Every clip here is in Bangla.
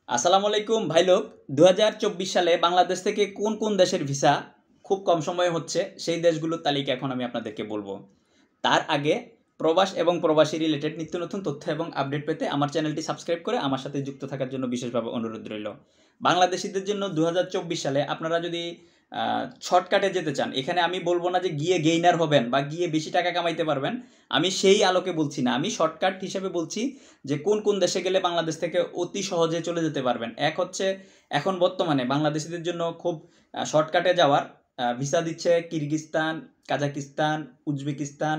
আসসালামু আলাইকুম ভাই লোক। 2024 সালে বাংলাদেশ থেকে কোন কোন দেশের ভিসা খুব কম সময়ে হচ্ছে সেই দেশগুলোর তালিকা এখন আমি আপনাদেরকে বলবো। তার আগে প্রবাস এবং প্রবাসী রিলেটেড নিত্য নতুন তথ্য এবং আপডেট পেতে আমার চ্যানেলটি সাবস্ক্রাইব করে আমার সাথে যুক্ত থাকার জন্য বিশেষভাবে অনুরোধ রইল। বাংলাদেশিদের জন্য 2024 সালে আপনারা যদি শর্টকাটে যেতে চান, এখানে আমি বলবো না যে গিয়ে গেইনার হবেন বা গিয়ে বেশি টাকা কামাইতে পারবেন, আমি সেই আলোকে বলছি না। আমি শর্টকাট হিসেবে বলছি যে কোন কোন দেশে গেলে বাংলাদেশ থেকে অতি সহজে চলে যেতে পারবেন। এক হচ্ছে এখন বর্তমানে বাংলাদেশিদের জন্য খুব শর্টকাটে যাওয়ার ভিসা দিচ্ছে কিরগিজস্তান, কাজাকিস্তান, উজবেকিস্তান।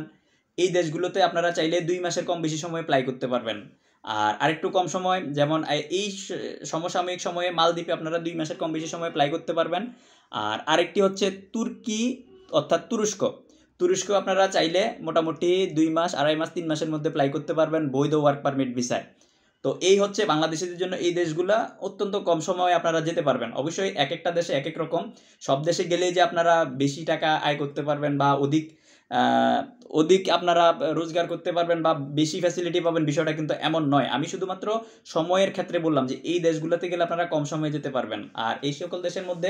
এই দেশগুলোতে আপনারা চাইলে 2 মাসের কম বেশি সময় অ্যাপ্লাই করতে পারবেন। আর আরেকটু কম সময় যেমন এই সমসাময়িক সময়ে মালদ্বীপে আপনারা 2 মাসের কম বেশি সময় অ্যাপ্লাই করতে পারবেন। আর আরেকটি হচ্ছে তুর্কি অর্থাৎ তুরস্ক। তুরস্ক আপনারা চাইলে মোটামুটি 2 মাস, 2.5 মাস, 3 মাসের মধ্যে অ্যাপ্লাই করতে পারবেন বৈধ ওয়ার্ক পারমিট ভিসায়। তো এই হচ্ছে বাংলাদেশিদের জন্য এই দেশগুলা অত্যন্ত কম সময়ে আপনারা যেতে পারবেন। অবশ্যই এক একটা দেশে এক এক রকম। সব দেশে গেলেই যে আপনারা বেশি টাকা আয় করতে পারবেন বা অধিক অধিক আপনারা রোজগার করতে পারবেন বা বেশি ফ্যাসিলিটি পাবেন, বিষয়টা কিন্তু এমন নয়। আমি শুধুমাত্র সময়ের ক্ষেত্রে বললাম যে এই দেশগুলোতে গেলে আপনারা কম সময়ে যেতে পারবেন। আর এই সকল দেশের মধ্যে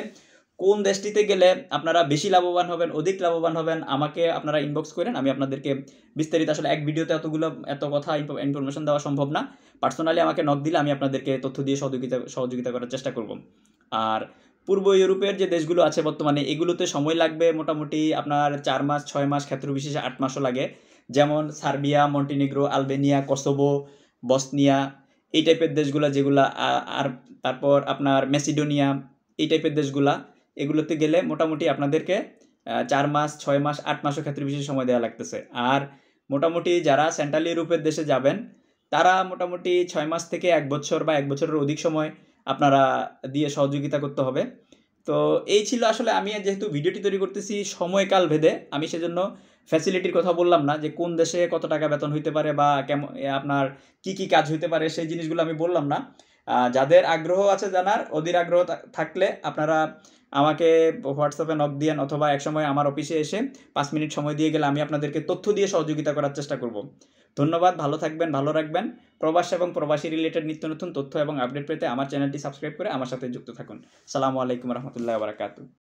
কোন দেশটিতে গেলে আপনারা বেশি লাভবান হবেন, অধিক লাভবান হবেন, আমাকে আপনারা ইনবক্স করেন। আমি আপনাদেরকে বিস্তারিত, আসলে এক ভিডিওতে এত কথা ইনফরমেশন দেওয়া সম্ভব না। পার্সোনালি আমাকে নক দিলে আমি আপনাদেরকে তথ্য দিয়ে সহযোগিতা করার চেষ্টা করব। আর পূর্ব ইউরোপের যে দেশগুলো আছে বর্তমানে, এগুলোতে সময় লাগবে মোটামুটি আপনার 4 মাস, 6 মাস, ক্ষেত্র বিশেষে 8 মাসও লাগে। যেমন Serbia, Montenegro, Albania, Kosovo, Bosnia, এই টাইপের দেশগুলো যেগুলা, আর তারপর আপনার মেসিডোনিয়া, এই টাইপের দেশগুলা, এগুলোতে গেলে মোটামুটি আপনাদেরকে 4 মাস, 6 মাস, 8 মাসও ক্ষেত্রে বিশেষ সময় দেওয়া লাগতেছে। আর মোটামুটি যারা সেন্ট্রাল ইউরোপের দেশে যাবেন তারা মোটামুটি 6 মাস থেকে 1 বছর বা 1 বছরের অধিক সময় আপনারা দিয়ে সহযোগিতা করতে হবে। তো এই ছিল আসলে, আমি যেহেতু ভিডিওটি তৈরি করতেছি সময়কাল ভেদে, আমি সেজন্য ফ্যাসিলিটির কথা বললাম না যে কোন দেশে কত টাকা বেতন হইতে পারে বা কেমন আপনার কি কি কাজ হইতে পারে, সেই জিনিসগুলো আমি বললাম না। যাদের আগ্রহ আছে জানার, অধীর আগ্রহ থাকলে আপনারা আমাকে হোয়াটসঅ্যাপে নক দিয়েন অথবা একসময় আমার অফিসে এসে 5 মিনিট সময় দিয়ে গেলে আমি আপনাদেরকে তথ্য দিয়ে সহযোগিতা করার চেষ্টা করব। ধন্যবাদ, ভালো থাকবেন, ভালো রাখবেন। প্রবাস এবং প্রবাসী রিলেটেড নিত্য নতুন তথ্য এবং আপডেট পেতে আমার চ্যানেলটি সাবস্ক্রাইব করে আমার সাথে যুক্ত থাকুন। সালামু আলাইকুম রহমতুল্লাহ বারাকাতু।